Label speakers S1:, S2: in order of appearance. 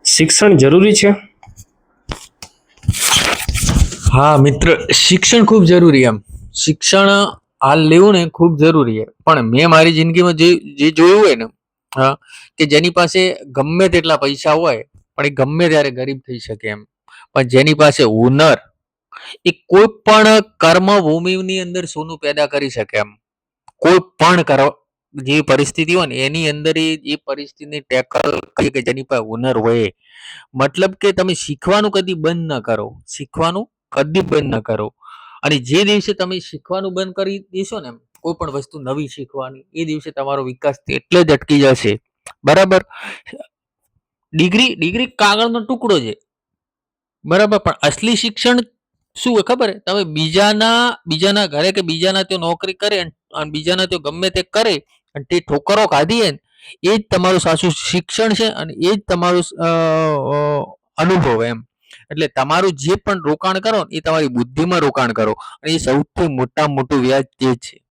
S1: શિક્ષણ જરૂરી છે?
S2: હા મિત્ર, શિક્ષણ ખૂબ જરૂરી એમ. શિક્ષણ હાલ લેવું ને ખૂબ જરૂરી છે. પણ મેં મારી જિંદગીમાં જે જોયું હોય ને, હા, કે જેની પાસે ગમે તેટલા પૈસા હોય પણ એ ગમે ત્યારે ગરીબ થઈ શકે એમ. પણ જેની પાસે હુનર, એ કોઈ પણ કર્મભૂમિની અંદર સોનું પેદા કરી શકે એમ. કોઈ પણ જે પરિસ્થિતિ હોય ને એની અંદર એ પરિસ્થિતિને ટેકલ કરી કે જેની પાસે હુનર હોય. મતલબ કે તમે શીખવાનું કદી બંધ ન કરો. શીખવાનું કદી બંધ ન કરો. અને જે દિવસે તમે શીખવાનું બંધ કરી દેશો ને, કોઈ પણ વસ્તુ નવી શીખવાની, એ દિવસે તમારો વિકાસ એટલે જ અટકી જશે. બરાબર. ડિગ્રી કાગળનો ટુકડો છે. બરાબર. પણ અસલી શિક્ષણ શું હોય ખબર? તમે બીજાના ઘરે કે બીજાના ત્યાં નોકરી કરે અને બીજાના ત્યાં ગમે તે કરે અને તે ઠોકરો ખાધી ને, એ જ તમારું સાચું શિક્ષણ છે અને એ જ તમારું અનુભવ એમ. એટલે તમારું જે પણ રોકાણ કરો ને એ તમારી બુદ્ધિમાં રોકાણ કરો, અને એ સૌથી મોટામાં મોટું વ્યાજ તે છે.